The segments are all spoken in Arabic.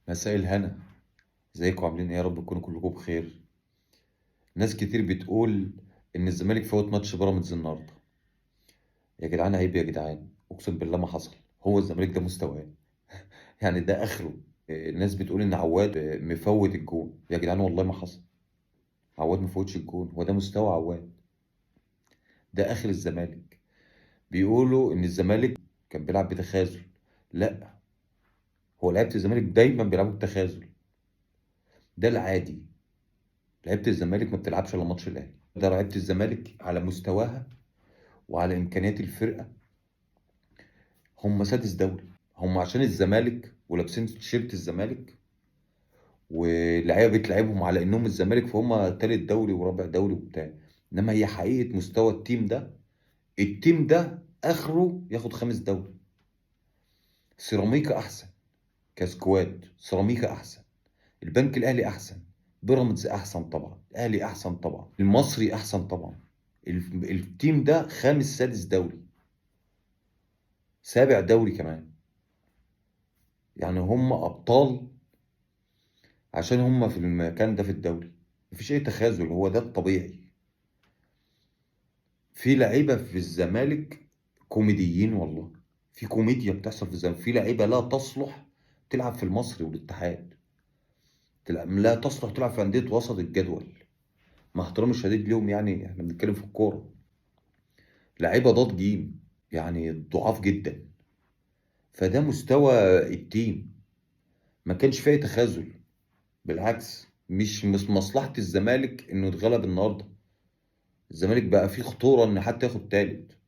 مساء الهنا. ازيكم عاملين ايه؟ يا رب تكونوا كلكم بخير. ناس كتير بتقول ان الزمالك فوت ماتش بيراميدز النهارده. يا جدعان عيب يا جدعان، اقسم بالله ما حصل. هو الزمالك ده مستواه؟ يعني ده اخره. الناس بتقول ان عواد مفوت الجون. يا جدعان والله ما حصل. عواد مفوتش الجون، هو ده مستوى عواد؟ ده اخر الزمالك. بيقولوا ان الزمالك كان بيلعب بتخاذل. لا، هو لعيبه الزمالك دايما بيلعبوا بتخاذل. ده العادي. لعيبه الزمالك ما بتلعبش الا ماتش الاهلي. ده لعيبه الزمالك على مستواها وعلى امكانيات الفرقه. هم سادس دوري. هم عشان الزمالك ولابسين تيشيرت الزمالك، واللعيبه بتلعبهم على انهم الزمالك، فهم تالت دوري ورابع دوري وبتاع. انما هي حقيقه مستوى التيم ده. التيم ده اخره ياخد خامس دوري. سيراميكا احسن. كسكواد سيراميكا احسن. البنك الاهلي احسن. بيراميدز احسن طبعا. الاهلي احسن طبعا. المصري احسن طبعا. التيم ده خامس سادس دوري. سابع دوري كمان. يعني هم ابطال عشان هم في المكان ده في الدوري. مفيش اي تخاذل، هو ده الطبيعي. في لعيبه في الزمالك كوميديين والله. في كوميديا بتحصل في الزمالك. في لعيبه لا تصلح تلعب في المصري والاتحاد. لا تصلح تلعب في انديه وسط الجدول. مع احترامي الشديد ليهم، يعني احنا بنتكلم في الكوره. لعيبه ضاد جيم، يعني ضعاف جدا. فده مستوى التيم. ما كانش فيه أي تخاذل. بالعكس، مش مصلحه الزمالك انه يتغلب النهارده. الزمالك بقى فيه خطوره ان حتى ياخد تالت.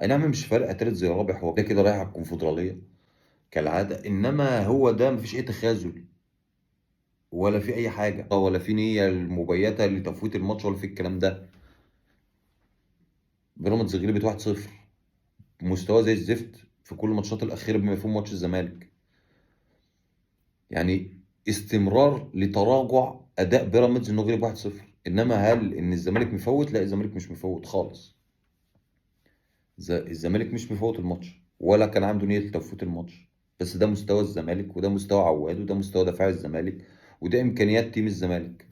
اي نعم مش فارقه تالت زي رابع، هو كده كده رايح على الكونفدراليه كالعاده. انما هو ده مفيش اي تخاذل، ولا في اي حاجه، ولا في نيه المبيته لتفويت الماتش، ولا في الكلام ده. بيراميدز غلبت 1-0. مستوى زي الزفت في كل الماتشات الاخيره بما فيهم ماتش الزمالك. يعني استمرار لتراجع اداء بيراميدز انه غلب 1-0. انما هل ان الزمالك مفوت؟ لا، الزمالك مش مفوت خالص. الزمالك مش مفوت الماتش، ولا كان عنده نية تفوت الماتش. بس ده مستوى الزمالك، وده مستوى عواد، وده مستوى دفاع الزمالك، وده امكانيات تيم الزمالك.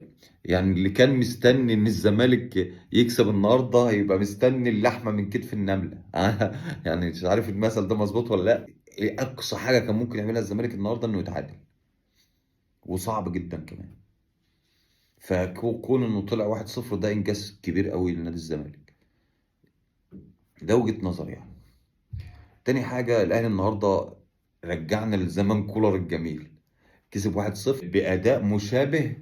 يعني اللي كان مستني ان الزمالك يكسب النهارده هيبقى مستني اللحمه من كتف النمله. يعني مش عارف المثل ده مظبوط ولا لا. إيه اقصى حاجه كان ممكن يعملها الزمالك النهارده؟ انه يتعادل. وصعب جدا كمان. فكون انه طلع 1-0 ده انجاز كبير قوي لنادي الزمالك. ده وجهة نظري يعني. تاني حاجة، الأهلي النهاردة رجعنا لزمن كولر الجميل. كسب 1-0 بأداء مشابه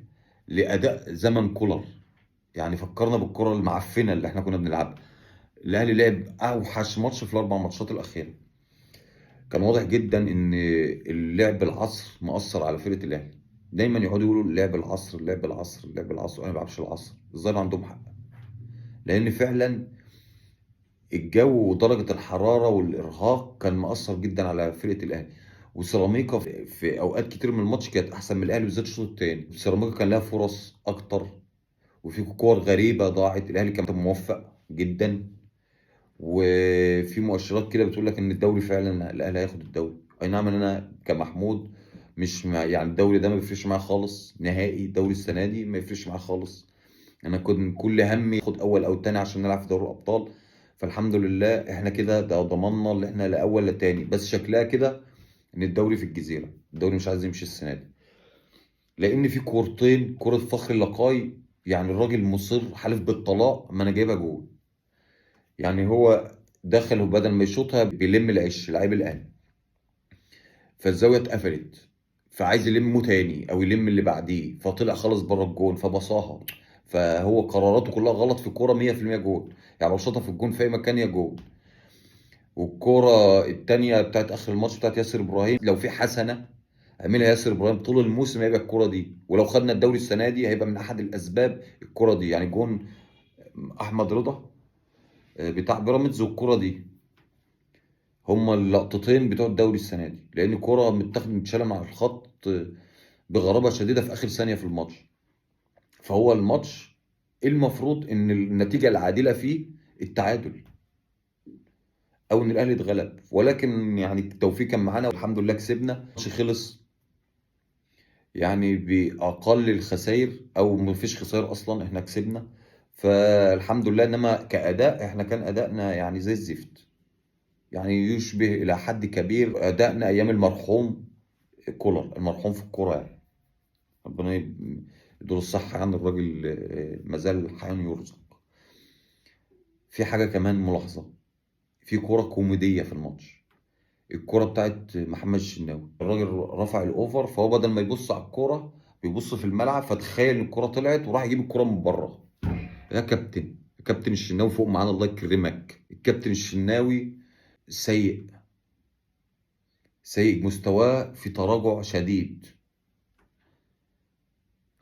لأداء زمن كولر. يعني فكرنا بالكرة المعفنة اللي احنا كنا بنلعبها. الأهلي لعب أوحش ماتش في الأربع ماتشات الأخيرة. كان واضح جدا إن اللعب العصر مأثر على فرقة الأهلي. دايما يقعدوا يقولوا لعب العصر لعب العصر لعب العصر، أنا ما بلعبش العصر. الظاهر عندهم حق. لأن فعلا الجو ودرجة الحرارة والإرهاق كان مأثر جدا على فرقة الأهلي. وسيراميكا في أوقات كتير من الماتش كانت أحسن من الأهلي، بالذات الشوط التاني. سيراميكا كان لها فرص أكتر، وفي كور غريبة ضاعت. الأهلي كان موفق جدا. وفي مؤشرات كده بتقول لك إن الدوري فعلا الأهلي هياخد الدوري. أي نعم، أنا كمحمود مش يعني الدوري ده ما بيفرقش معايا خالص نهائي. الدوري السنة دي ما يفرقش معايا خالص. انا كنت كل همي اخد اول او تاني عشان نلعب في دوري الابطال. فالحمد لله احنا كده ده ضمننا اللي احنا لا اول لا تاني. بس شكلها كده ان الدوري في الجزيره. الدوري مش عايز يمشي السنه دي، لان في كورتين. كره فخر اللقاي، يعني الراجل مصر حلف بالطلاق ما انا جايبها جول. يعني هو دخل وبدل ما يشوطها بيلم العش لعيب الاهلي، فالزاويه اتقفلت. فعايز يلمه تاني او يلم اللي بعديه، فطلع خالص بره الجون فبصاها. فهو قراراته كلها غلط في الكوره 100% جول. يعني لو شاطها في الجون في اي مكان يا جول. والكوره التانيه بتاعت اخر الماتش بتاعت ياسر ابراهيم، لو في حسنه عملها ياسر ابراهيم طول الموسم هيبقى الكوره دي. ولو خدنا الدوري السنه دي هيبقى من احد الاسباب الكوره دي. يعني جون احمد رضا بتاع بيراميدز، والكوره دي هما اللقطتين بتوع الدوري السنه دي. لان كوره متاخد متشاله مع الخط بغرابه شديده في اخر ثانيه في الماتش. فهو الماتش المفروض ان النتيجه العادله فيه التعادل، او ان الاهلي اتغلب. ولكن يعني التوفيق كان معانا والحمد لله كسبنا. الماتش خلص يعني بأقل الخساير أو مفيش خسائر أصلا، إحنا كسبنا فالحمد لله. إنما كأداء إحنا كان أدائنا يعني زي الزفت، يعني يشبه إلى حد كبير أدائنا أيام المرحوم كولر، المرحوم في الكورة يعني. ربنا يديله الصحة، يعني الراجل مازال حي يرزق. في حاجة كمان ملاحظة، في كورة كوميدية في الماتش، الكورة بتاعت محمد الشناوي. الراجل رفع الأوفر، فهو بدل ما يبص على الكورة بيبص في الملعب، فتخيل إن الكورة طلعت وراح يجيب الكورة من بره. يا كابتن، كابتن الشناوي فوق معانا الله يكرمك. الكابتن الشناوي سيء، سيء، مستواه في تراجع شديد.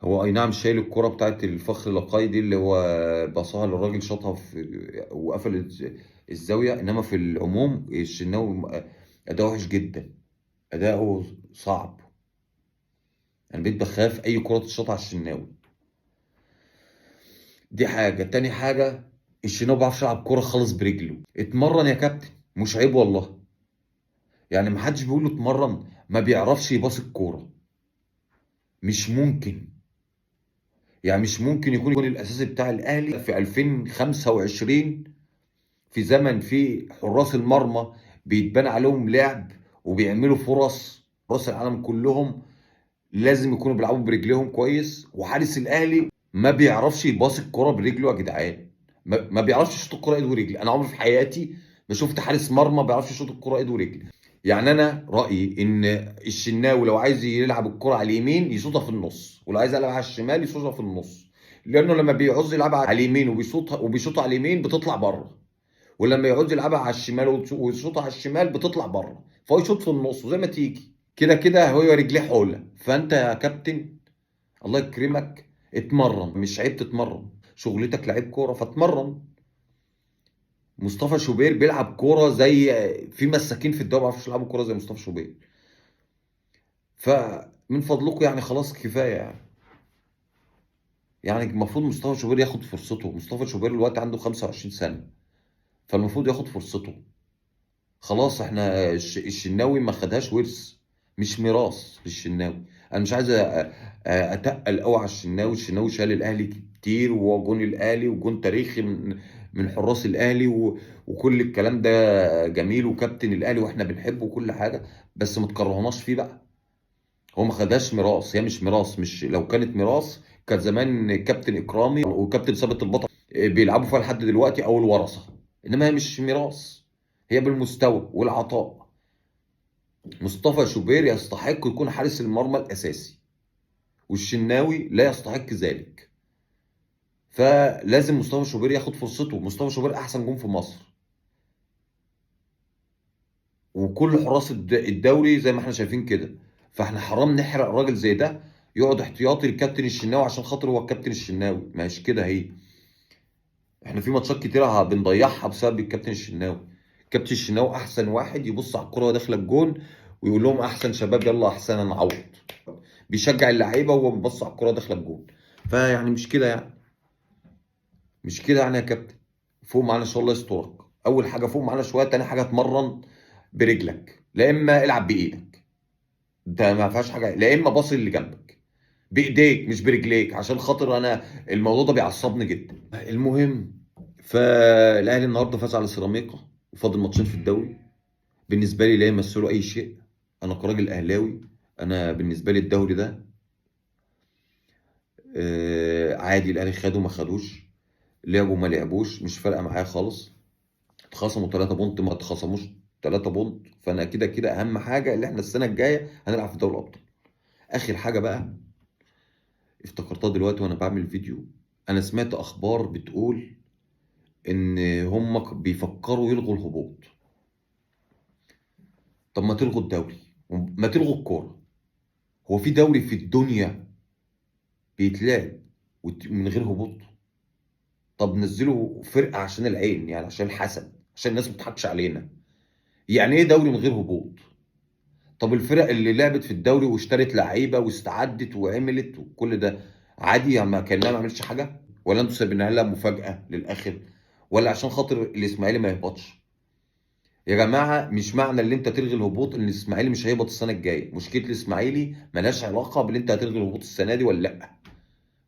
هو اي نعم شايل الكرة بتاعت الفخر لقاي دي اللي هو باصاها للراجل، شاطها في وقفل الزاوية، انما في العموم الشناوي اداؤه وحش جدا، اداؤه صعب. انا بقيت بخاف اي كرة تتشاط على الشناوي. دي حاجة. تاني حاجة، الشناوي ما بيعرفش يلعب كورة خالص برجله. اتمرن يا كابتن، مش عيب والله. يعني ما حدش بيقول له اتمرن، ما بيعرفش يباص الكورة. مش ممكن، يعني مش ممكن يكون الاساسي بتاع الاهلي في 2025، في زمن فيه حراس المرمى بيتبنى عليهم لعب وبيعملوا فرص، حراس العالم كلهم لازم يكونوا بيلعبوا برجليهم كويس، وحارس الاهلي ما بيعرفش يباص الكرة برجله يا جدعان. ما بيعرفش يشوط الكرة ايد ورجل. انا عمري في حياتي ما شفت حارس مرمى ما بيعرفش يشوط الكرة ايد ورجل. يعني انا رايي ان الشناوي لو عايز يلعب الكرة على اليمين يشوطها في النص، ولو عايز يلعب على الشمال يشوطها في النص. لانه لما بيعوز يلعبها على اليمين وبيشوطها على اليمين بتطلع بره، ولما يعوز يلعبها على الشمال ويشوطها على الشمال بتطلع بره، فهو يشوط في النص وزي ما تيجي. كده كده هو رجليه حوله. فانت يا كابتن الله يكرمك اتمرن، مش عيب تتمرن، شغلتك لعيب كوره فاتمرن. مصطفى شوبير بيلعب كوره زي، في مساكين في الدوري ما بيعرفوش يلعبوا كوره زي مصطفى شوبير. فمن فضلكم يعني خلاص كفايه يعني. يعني المفروض مصطفى شوبير ياخد فرصته. مصطفى شوبير دلوقتي عنده 25 سنه، فالمفروض ياخد فرصته. خلاص احنا الشناوي ما خدهاش ورث، مش ميراث للشناوي. انا مش عايز اتقل قوي على الشناوي. الشناوي شال الاهلي كتير، وهو جون الاهلي وجون تاريخي من حراس الاهلي وكل الكلام ده جميل، وكابتن الاهلي واحنا بنحبه وكل حاجه، بس ما تكرهناش فيه بقى. هو ما خدهاش ميراث، هي مش ميراث. مش لو كانت ميراث كان زمان كابتن اكرامي وكابتن ثابت البطل بيلعبوا فيها لحد دلوقتي او الورثه. انما هي مش ميراث، هي بالمستوى والعطاء. مصطفى شوبير يستحق يكون حارس المرمى الاساسي، والشناوي لا يستحق ذلك. فلازم مصطفى شوبير ياخد فرصته. مصطفى شوبير احسن جون في مصر، وكل حراس الدوري زي ما احنا شايفين كده. فاحنا حرام نحرق راجل زي ده يقعد احتياطي للكابتن الشناوي عشان خاطر هو الكابتن الشناوي. ماشي كده هي. احنا في ماتشات كتيره بنضيعها بسبب الكابتن الشناوي. الكابتن الشناوي احسن واحد يبص على الكره داخله الجون ويقول لهم احسن شباب يلا احسن نعوض. بيشجع اللعيبه وهو بيبص على الكره داخله الجون. فيعني مش كده يعني، مش كده يعني يا كابتن. فوق معانا ان شاء الله يسترك. اول حاجه فوق معانا شويه، تاني حاجه اتمرن برجلك، لا اما العب بايدك. انت ما فيهاش حاجه، لا اما باصي اللي جنبك بايديك مش برجليك، عشان خاطر انا الموضوع ده بيعصبني جدا. المهم، فالاهلي النهارده فاز على سيراميكا وفاضل ماتشين في الدوري. بالنسبه لي لا يمثلوا اي شيء. انا كراجل اهلاوي، انا بالنسبه لي الدوري ده عادي، الاهلي خده ما خدوش، لعبوا ما لعبوش مش فارقه معايا خالص. اتخصموا 3 بونت ما اتخصموش 3 بونت، فانا كده كده اهم حاجه اللي احنا السنه الجايه هنلعب في دوري الابطال. اخر حاجه بقى افتكرتها دلوقتي وانا بعمل الفيديو، انا سمعت اخبار بتقول ان هم بيفكروا يلغوا الهبوط. طب ما تلغوا الدوري، ما تلغوا الكوره. هو في دوري في الدنيا بيتلعب من غير هبوط؟ طب نزلوا فرقه عشان العين، يعني عشان الحسد، عشان الناس ما تضحكش علينا. يعني ايه دوري من غير هبوط؟ طب الفرق اللي لعبت في الدوري واشترت لعيبه واستعدت وعملت وكل ده عادي، يعني كانها ما عملتش حاجه؟ ولا انتوا سايبينها لها مفاجاه للاخر؟ ولا عشان خاطر الاسماعيلي ما يهبطش؟ يا جماعه مش معنى ان انت تلغي الهبوط ان الاسماعيلي مش هيهبط السنه الجايه. مشكله الاسماعيلي ملهاش علاقه بان انت هتلغي الهبوط السنه دي ولا لا.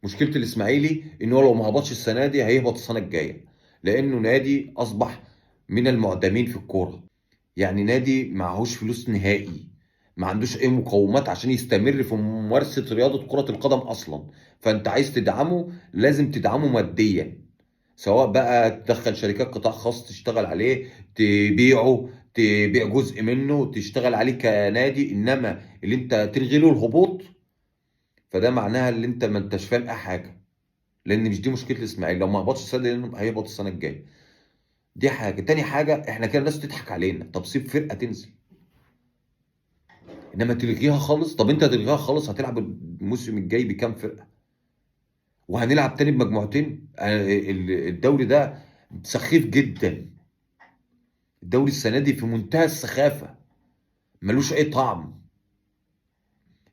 مشكله الاسماعيلي ان هو لو ما هبطش السنه دي هيهبط السنه الجايه، لانه نادي اصبح من المعدمين في الكوره. يعني نادي معهوش فلوس نهائي، ما عندوش اي مقومات عشان يستمر في ممارسه رياضه كره القدم اصلا. فانت عايز تدعمه لازم تدعمه ماديا، سواء بقى تدخل شركات قطاع خاص تشتغل عليه، تبيعه، تبيع جزء منه تشتغل عليه كنادي. انما اللي انت تلغي له الهبوط فده معناها ان انت ما انتش فاهم اي حاجه. لان مش دي مشكله الاسماعيلي، لو ما هبطش السنه دي لأنه هيهبط السنه الجايه. دي حاجه. تاني حاجه، احنا كده الناس تضحك علينا. طب سيب فرقه تنزل، انما تلغيها خالص؟ طب انت هتلغيها خالص هتلعب الموسم الجاي بكام فرقه؟ وهنلعب تاني بمجموعتين. الدوري ده سخيف جدا. الدوري السنه دي في منتهى السخافه، ملوش اي طعم.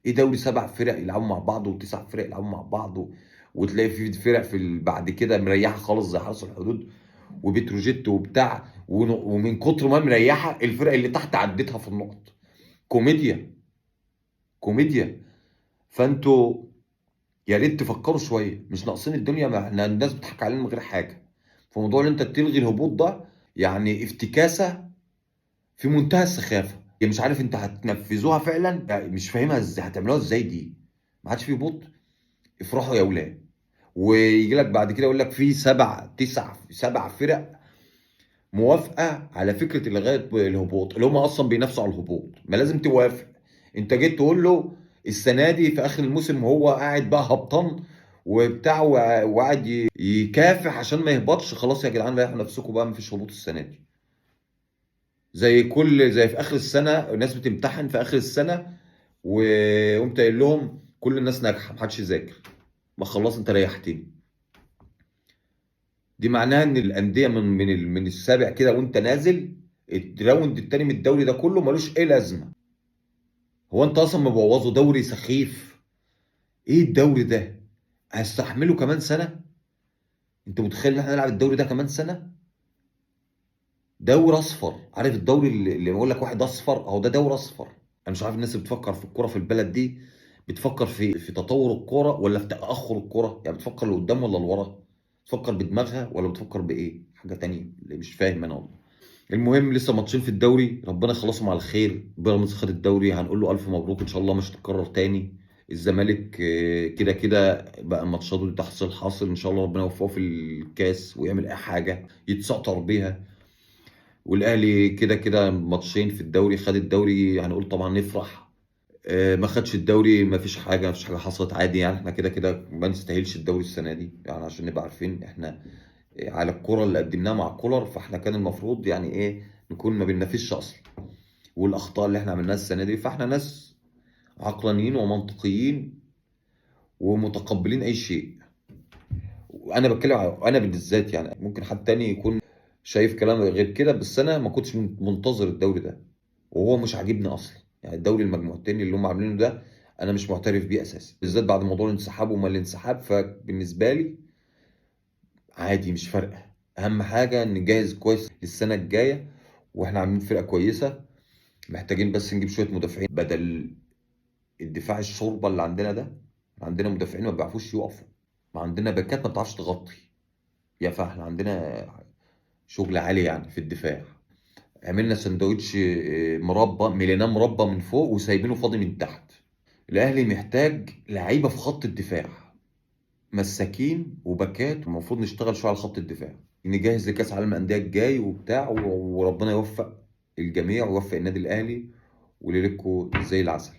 ايه دوري 7 فرق يلعبوا مع بعض و9 فرق يلعبوا مع بعض وتلاقي في فرق في بعد كده مريحه خالص زي حرس الحدود وبتروجيت وبتاع، ومن كتر ما مريحه الفرق اللي تحت عدتها في النقط. كوميديا، كوميديا. فانتوا يا ريت تفكروا شويه، مش ناقصين الدنيا. ما احنا الناس بتضحك علينا من غير حاجه. فموضوع ان انت تلغي الهبوط ده يعني افتكاسه في منتهى السخافه. يعني مش عارف انت هتنفذوها فعلا، يعني مش فاهمها ازاي هتعملوها ازاي دي. ما عادش في هبوط؟ افرحوا يا ولاد. ويجي لك بعد كده يقول لك في 7 فرق موافقه على فكره الغاء الهبوط، اللي هم اصلا بينافسوا على الهبوط. ما لازم توافق. انت جيت تقول له السنه دي في اخر الموسم هو قاعد بقى هبطان وبتاع وقاعد يكافح عشان ما يهبطش. خلاص يا جدعان ريحوا نفسكم بقى، مفيش هبوط السنه دي. زي في اخر السنه الناس بتمتحن في اخر السنه، وقمت قايل لهم كل الناس ناجحه محدش يذاكر. ما خلاص انت ريحتني. دي معناها ان الانديه من السابع كده وانت نازل الراوند التاني من الدوري ده كله ملوش اي لازمه. هو انت اصلا مبوظه دوري سخيف. ايه الدوري ده؟ هستحمله كمان سنه؟ انت متخيل ان احنا نلعب الدوري ده كمان سنه؟ دوري اصفر. عارف الدوري اللي بيقول لك واحد اصفر؟ اهو ده دوري اصفر. انا مش عارف الناس اللي بتفكر في الكوره في البلد دي بتفكر في تطور الكوره ولا في تاخر الكوره. يعني بتفكر لقدام ولا لورا؟ بتفكر بدماغها ولا بتفكر بايه حاجه تانية اللي مش فاهم انا والله. المهم لسه ماتشين في الدوري، ربنا يخلصهم على خير. بيراميدز خد الدوري، هنقول له الف مبروك ان شاء الله مش هتتكرر تاني. الزمالك كده كده بقى ماتشاته دي تحصيل حاصل، ان شاء الله ربنا يوفقه في الكاس ويعمل اي حاجه يتسطر بيها. والاهلي كده كده ماتشين في الدوري خد الدوري، هنقول طبعا نفرح. ما خدش الدوري ما فيش حاجه، ما فيش حاجه حصلت عادي. يعني احنا كده كده ما نستاهلش الدوري السنه دي، يعني عشان نبقى عارفين احنا على الكرة اللي قدمناها مع كولر فاحنا كان المفروض يعني ايه نكون ما بننافسش اصلا. والاخطاء اللي احنا عملناها السنه دي فاحنا ناس عقلانيين ومنطقيين ومتقبلين اي شيء. وانا بتكلم انا بالذات، يعني ممكن حد تاني يكون شايف كلام غير كده، بس انا ما كنتش منتظر الدوري ده وهو مش عاجبني اصلا. يعني الدوري المجموعتين اللي هم عاملينه ده انا مش معترف بيه اساسا، بالذات بعد موضوع الانسحاب وما الانسحاب. فبالنسبه لي عادي مش فارقه. اهم حاجه نجهز كويس للسنه الجايه، واحنا عاملين فرقه كويسه. محتاجين بس نجيب شويه مدافعين بدل الدفاع الشوربه اللي عندنا ده. عندنا مدافعين ما بيعرفوش يقفوا، ما عندنا باكات ما بتعرفش تغطي. يا فاحنا عندنا شغل عالي يعني في الدفاع. عملنا سندوتش مربى، مليناه مربى من فوق وسايبينه فاضي من تحت. الاهلي محتاج لعيبه في خط الدفاع، مساكين وباكات. المفروض نشتغل شويه على خط الدفاع، نجهز لكاس عالم الانديه الجاي وبتاع، وربنا يوفق الجميع ويوفق النادي الاهلي وليلتكو زي العسل.